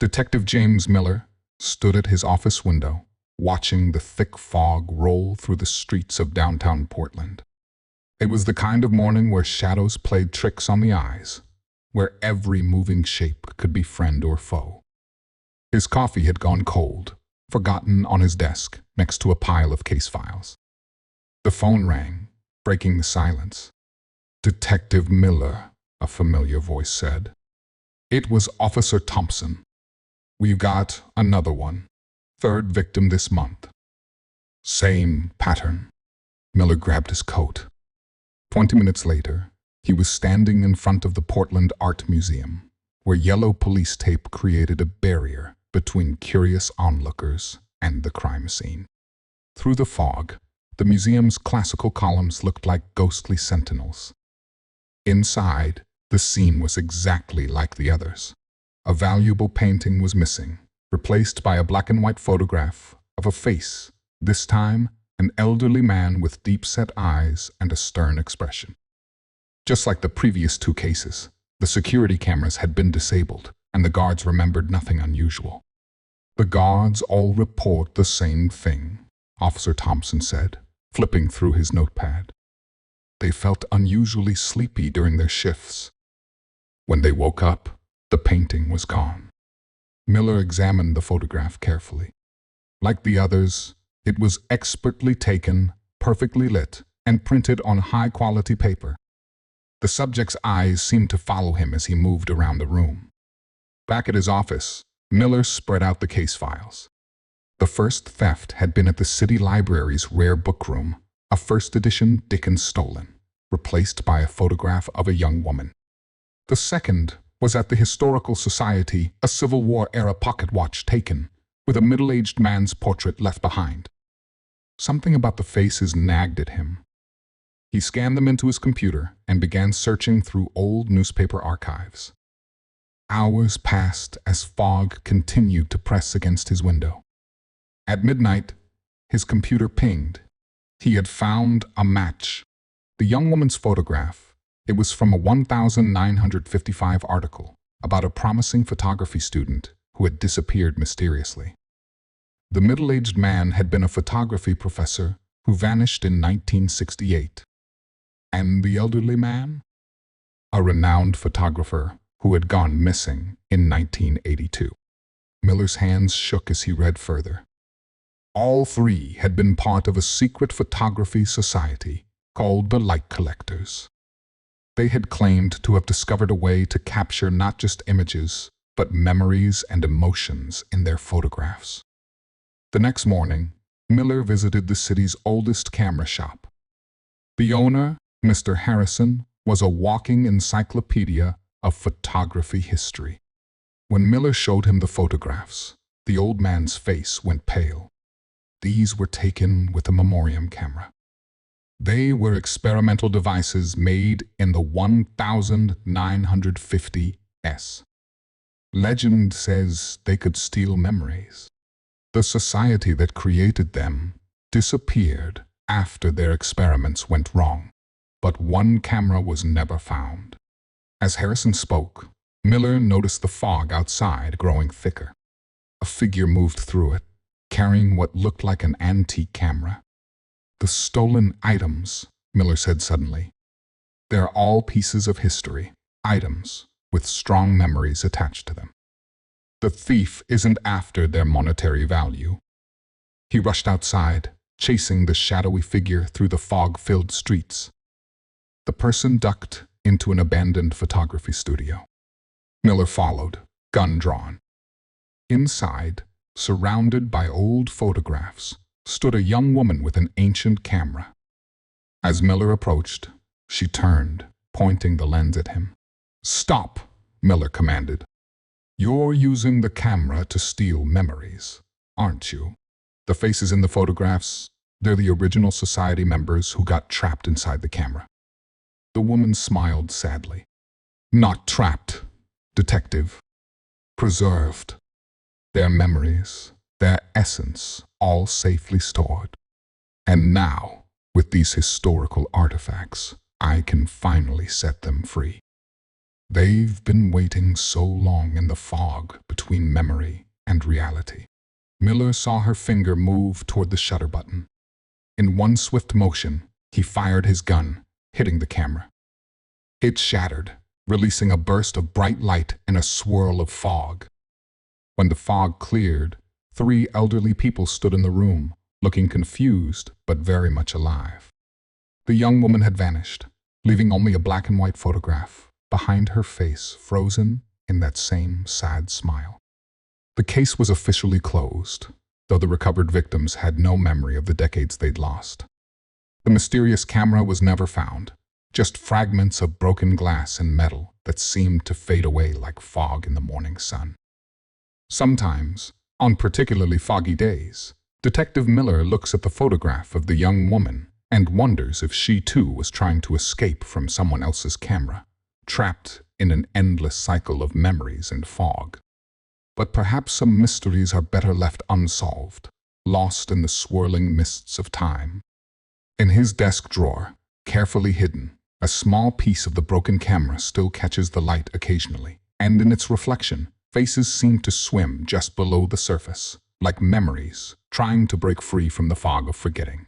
Detective James Miller stood at his office window, watching the thick fog roll through the streets of downtown Portland. It was the kind of morning where shadows played tricks on the eyes, where every moving shape could be friend or foe. His coffee had gone cold, forgotten on his desk next to a pile of case files. The phone rang, breaking the silence. "Detective Miller," a familiar voice said. It was Officer Thompson. "We've got another one. Third victim this month." Same pattern. Miller grabbed his coat. 20 minutes later, he was standing in front of the Portland Art Museum, where yellow police tape created a barrier between curious onlookers and the crime scene. Through the fog, the museum's classical columns looked like ghostly sentinels. Inside, the scene was exactly like the others. A valuable painting was missing, replaced by a black and white photograph of a face, this time an elderly man with deep-set eyes and a stern expression. Just like the previous two cases, the security cameras had been disabled, and the guards remembered nothing unusual. "The guards all report the same thing," Officer Thompson said, flipping through his notepad. "They felt unusually sleepy during their shifts. When they woke up, the painting was gone." Miller examined the photograph carefully. Like the others, it was expertly taken, perfectly lit, and printed on high-quality paper. The subject's eyes seemed to follow him as he moved around the room. Back at his office, Miller spread out the case files. The first theft had been at the city library's rare book room, a first-edition Dickens stolen, replaced by a photograph of a young woman. The second was at the Historical Society, a Civil War-era pocket watch taken, with a middle-aged man's portrait left behind. Something about the faces nagged at him. He scanned them into his computer and began searching through old newspaper archives. Hours passed as fog continued to press against his window. At midnight, his computer pinged. He had found a match. The young woman's photograph. It was from a 1955 article about a promising photography student who had disappeared mysteriously. The middle-aged man had been a photography professor who vanished in 1968. And the elderly man? A renowned photographer who had gone missing in 1982. Miller's hands shook as he read further. All three had been part of a secret photography society called the Light Collectors. They had claimed to have discovered a way to capture not just images, but memories and emotions in their photographs. The next morning, Miller visited the city's oldest camera shop. The owner, Mr. Harrison, was a walking encyclopedia of photography history. When Miller showed him the photographs, the old man's face went pale. These were taken with a memoriam camera. They were experimental devices made in the 1950s. Legend says they could steal memories. The society that created them disappeared after their experiments went wrong, but one camera was never found. As Harrison spoke, Miller noticed the fog outside growing thicker. A figure moved through it, carrying what looked like an antique camera. "The stolen items," Miller said suddenly. "They're all pieces of history, items with strong memories attached to them. The thief isn't after their monetary value." He rushed outside, chasing the shadowy figure through the fog-filled streets. The person ducked into an abandoned photography studio. Miller followed, gun drawn. Inside, surrounded by old photographs, stood a young woman with an ancient camera. As Miller approached, she turned, pointing the lens at him. "Stop," Miller commanded. "You're using the camera to steal memories, aren't you? The faces in the photographs, they're the original society members who got trapped inside the camera." The woman smiled sadly. "Not trapped, detective. Preserved. Their memories, their essence, all safely stored. And now, with these historical artifacts, I can finally set them free." They've been waiting so long in the fog between memory and reality. Miller saw her finger move toward the shutter button. In one swift motion, he fired his gun, hitting the camera. It shattered, releasing a burst of bright light in a swirl of fog. When the fog cleared, 3 elderly people stood in the room, looking confused but very much alive. The young woman had vanished, leaving only a black and white photograph behind her face, frozen in that same sad smile. The case was officially closed, though the recovered victims had no memory of the decades they'd lost. The mysterious camera was never found, just fragments of broken glass and metal that seemed to fade away like fog in the morning sun. Sometimes, on particularly foggy days, Detective Miller looks at the photograph of the young woman and wonders if she too was trying to escape from someone else's camera, trapped in an endless cycle of memories and fog. But perhaps some mysteries are better left unsolved, lost in the swirling mists of time. In his desk drawer, carefully hidden, a small piece of the broken camera still catches the light occasionally, and in its reflection, faces seem to swim just below the surface, like memories trying to break free from the fog of forgetting.